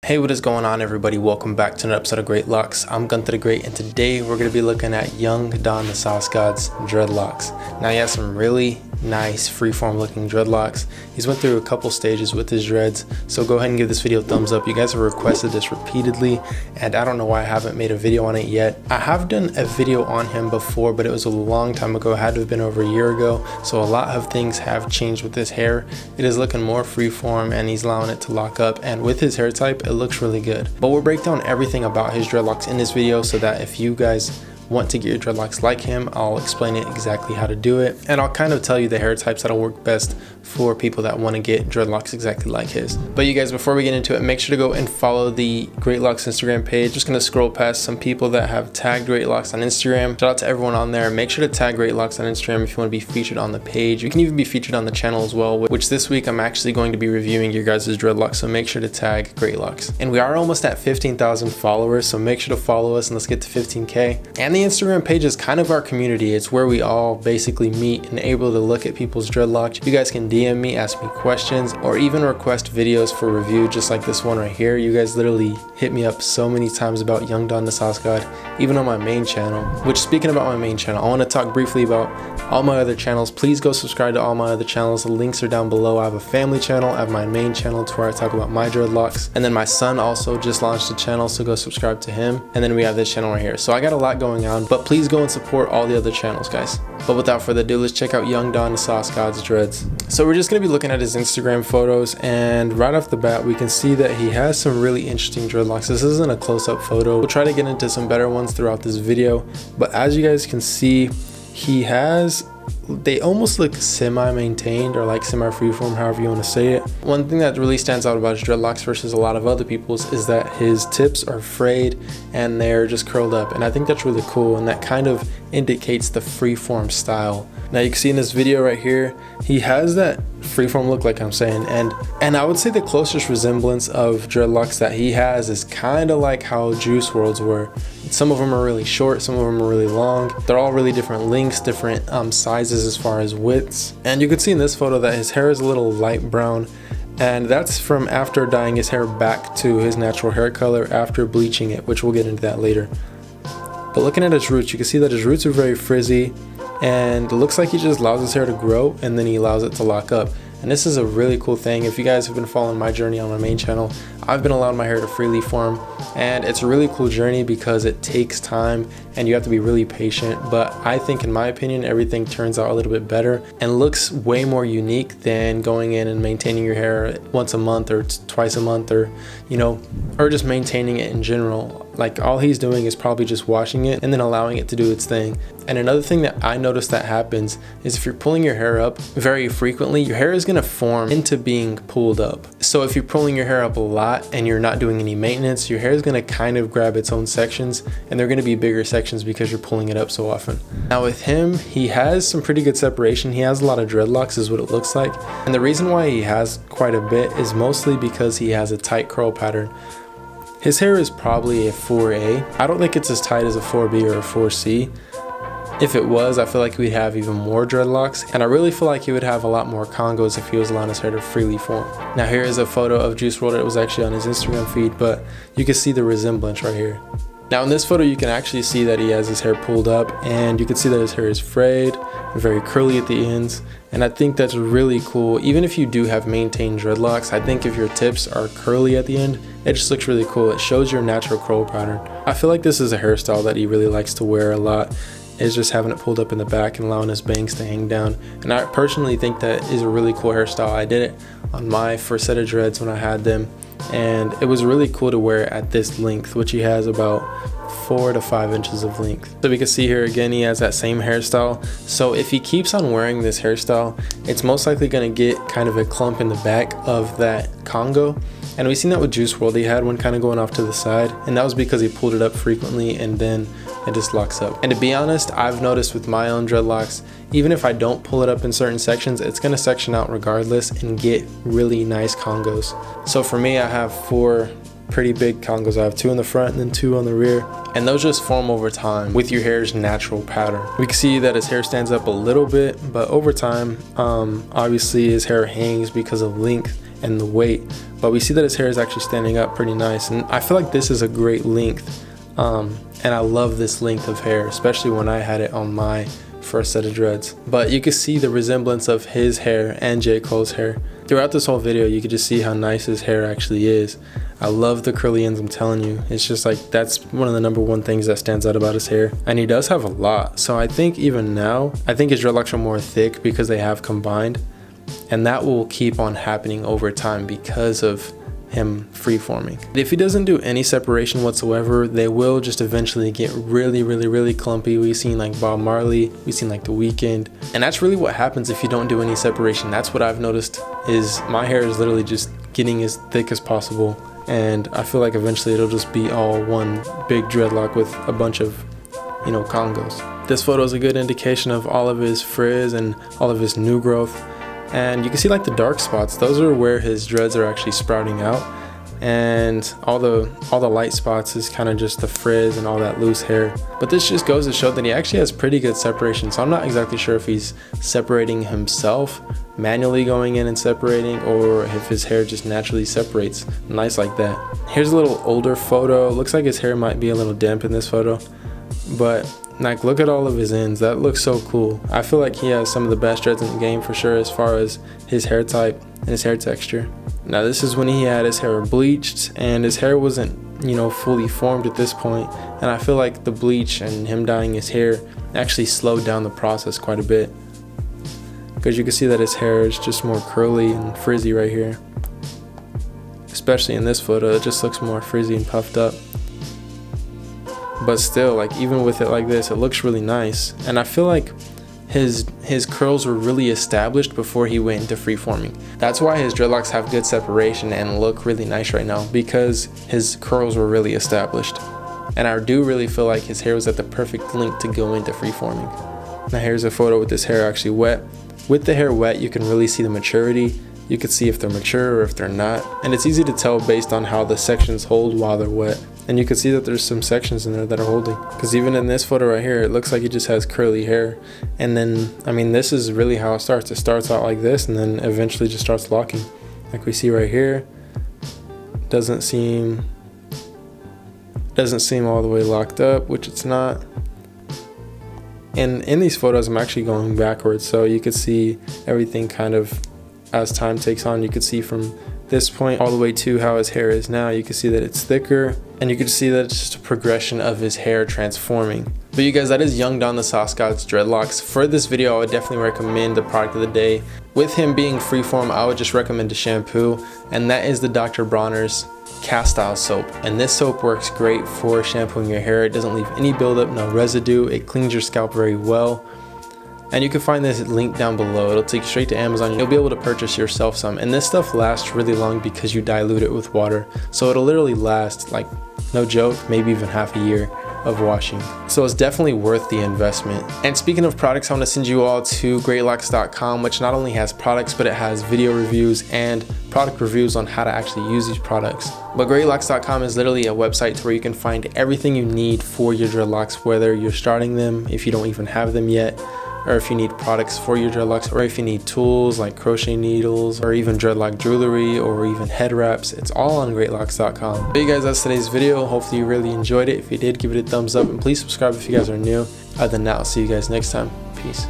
Hey, what is going on, everybody? Welcome back to another episode of Great Locks. I'm Gunther the Great, and today we're going to be looking at Young Don the Sauce God's dreadlocks. Now, he has some really nice freeform looking dreadlocks. He's went through a couple stages with his dreads, so go ahead and give this video a thumbs up. You guys have requested this repeatedly, and I don't know why I haven't made a video on it yet. I have done a video on him before, but it was a long time ago. It had to have been over a year ago, so a lot of things have changed with his hair. It is looking more freeform, and he's allowing it to lock up, and with his hair type, it looks really good. But we'll break down everything about his dreadlocks in this video so that if you guys want to get your dreadlocks like him, I'll explain it exactly how to do it, and I'll kind of tell you the hair types that'll work best for people that want to get dreadlocks exactly like his. But you guys, before we get into it, make sure to go and follow the Great Locks Instagram page. Just gonna scroll past some people that have tagged Great Locks on Instagram. Shout out to everyone on there. Make sure to tag Great Locks on Instagram if you want to be featured on the page. You can even be featured on the channel as well, which this week I'm actually going to be reviewing your guys' dreadlocks, so make sure to tag Great Locks. And we are almost at 15,000 followers, so make sure to follow us and let's get to 15K. And the Instagram page is kind of our community. It's where we all basically meet and able to look at people's dreadlocks. You guys can DM me, ask me questions, or even request videos for review, just like this one right here. You guys literally hit me up so many times about Young Don the Sauce God, even on my main channel. Which, speaking about my main channel, I want to talk briefly about all my other channels. Please go subscribe to all my other channels. The links are down below. I have a family channel, I have my main channel to where I talk about my dreadlocks, and then my son also just launched a channel, so go subscribe to him. And then we have this channel right here. So I got a lot going on, but please go and support all the other channels, guys. But without further ado, let's check out Young Don the Sauce God's dreads. So we're just going to be looking at his Instagram photos, and right off the bat we can see that he has some really interesting dreadlocks. This isn't a close-up photo. We'll try to get into some better ones throughout this video, but as you guys can see, they almost look semi-maintained or like semi-freeform, however you want to say it. One thing that really stands out about his dreadlocks versus a lot of other people's is that his tips are frayed and they're just curled up, and I think that's really cool, and that kind of indicates the freeform style. Now you can see in this video right here, he has that freeform look like I'm saying, and I would say the closest resemblance of dreadlocks that he has is kind of like how Juice WRLD's were. Some of them are really short, some of them are really long. They're all really different lengths, different sizes as far as widths. And you can see in this photo that his hair is a little light brown, and that's from after dyeing his hair back to his natural hair color after bleaching it, which we'll get into that later. But looking at his roots, you can see that his roots are very frizzy, and it looks like he just allows his hair to grow and then he allows it to lock up. And this is a really cool thing. If you guys have been following my journey on my main channel, I've been allowing my hair to freely form, and it's a really cool journey because it takes time and you have to be really patient. But I think, in my opinion, everything turns out a little bit better and looks way more unique than going in and maintaining your hair once a month or twice a month, or or just maintaining it in general. Like, all he's doing is probably just washing it and then allowing it to do its thing. And another thing that I noticed that happens is if you're pulling your hair up very frequently, your hair is going to form into being pulled up. So if you're pulling your hair up a lot and you're not doing any maintenance, your hair is going to kind of grab its own sections, and they're going to be bigger sections because you're pulling it up so often. Now with him, he has some pretty good separation. He has a lot of dreadlocks is what it looks like. And the reason why he has quite a bit is mostly because he has a tight curl pattern. His hair is probably a 4A. I don't think it's as tight as a 4B or a 4C. If it was, I feel like we'd have even more dreadlocks, and I really feel like he would have a lot more congos if he was allowing his hair to freely form. Now here is a photo of Juice WRLD. It was actually on his Instagram feed, but you can see the resemblance right here. Now in this photo, you can actually see that he has his hair pulled up, and you can see that his hair is frayed, very curly at the ends, and I think that's really cool. Even if you do have maintained dreadlocks, I think if your tips are curly at the end, it just looks really cool. It shows your natural curl pattern. I feel like this is a hairstyle that he really likes to wear a lot, is just having it pulled up in the back and allowing his bangs to hang down. And I personally think that is a really cool hairstyle. I did it on my first set of dreads when I had them, and it was really cool to wear at this length, which he has about 4 to 5 inches of length. So we can see here again, he has that same hairstyle. So if he keeps on wearing this hairstyle, it's most likely going to get kind of a clump in the back of that Congo. And we've seen that with Juice WRLD. He had one kind of going off to the side, and that was because he pulled it up frequently and then it just locks up. And to be honest, I've noticed with my own dreadlocks, even if I don't pull it up in certain sections, it's gonna section out regardless and get really nice congos. So for me, I have 4 pretty big congos. I have 2 in the front and then 2 on the rear, and those just form over time with your hair's natural pattern. We can see that his hair stands up a little bit, but over time, obviously his hair hangs because of length and the weight, but we see that his hair is actually standing up pretty nice, and I feel like this is a great length, and I love this length of hair, especially when I had it on my first set of dreads. But you can see the resemblance of his hair and J. Cole's hair. Throughout this whole video, you can just see how nice his hair actually is. I love the curly ends, I'm telling you. It's just like, that's one of the #1 things that stands out about his hair. And he does have a lot. So I think even now, I think his dreadlocks are more thick because they have combined. And that will keep on happening over time because of him freeforming. If he doesn't do any separation whatsoever, they will just eventually get really clumpy. We've seen like Bob Marley, we've seen like The Weeknd, and that's really what happens if you don't do any separation. That's what I've noticed, is my hair is literally just getting as thick as possible, and I feel like eventually it'll just be all one big dreadlock with a bunch of, you know, congos. This photo is a good indication of all of his frizz and all of his new growth. And you can see like the dark spots, those are where his dreads are actually sprouting out, and all the light spots is kind of just the frizz and all that loose hair. But this just goes to show that he actually has pretty good separation, so I'm not exactly sure if he's separating himself, manually going in and separating, or if his hair just naturally separates nice like that. Here's a little older photo. It looks like his hair might be a little damp in this photo, but like, look at all of his ends. That looks so cool. I feel like he has some of the best dreads in the game for sure, as far as his hair type and his hair texture. Now this is when he had his hair bleached, and his hair wasn't, you know, fully formed at this point. And I feel like the bleach and him dyeing his hair actually slowed down the process quite a bit, because you can see that his hair is just more curly and frizzy right here. Especially in this photo, it just looks more frizzy and puffed up. But still, like, even with it like this, it looks really nice. And I feel like his curls were really established before he went into freeforming. That's why his dreadlocks have good separation and look really nice right now, because his curls were really established. And I do really feel like his hair was at the perfect length to go into freeforming. Now here's a photo with this hair actually wet. With the hair wet, you can really see the maturity. You can see if they're mature or if they're not. And it's easy to tell based on how the sections hold while they're wet. And you can see that there's some sections in there that are holding. Because even in this photo right here, it looks like he just has curly hair. And then, I mean, this is really how it starts. It starts out like this and then eventually just starts locking. Like we see right here. Doesn't seem all the way locked up, which it's not. And in these photos, I'm actually going backwards. So you could see everything kind of as time takes on. You could see from this point all the way to how his hair is now. You can see that it's thicker, and you can see that it's just a progression of his hair transforming. But you guys, that is Young Don the Sauce God's dreadlocks. For this video, I would definitely recommend the product of the day. With him being freeform, I would just recommend a shampoo, and that is the Dr. Bronner's Castile soap. And this soap works great for shampooing your hair. It doesn't leave any buildup, no residue. It cleans your scalp very well. And you can find this link down below. It'll take you straight to Amazon. You'll be able to purchase yourself some. And this stuff lasts really long because you dilute it with water. So it'll literally last, like, no joke, maybe even half a year of washing. So it's definitely worth the investment. And speaking of products, I want to send you all to greatlocks.com, which not only has products, but it has video reviews and product reviews on how to actually use these products. But greatlocks.com is literally a website where you can find everything you need for your dreadlocks, whether you're starting them, if you don't even have them yet, or if you need products for your dreadlocks, or if you need tools like crochet needles, or even dreadlock jewelry, or even head wraps. It's all on greatlocks.com. But you guys, that's today's video. Hopefully you really enjoyed it. If you did, give it a thumbs up, and please subscribe if you guys are new. Other than that, I'll see you guys next time. Peace.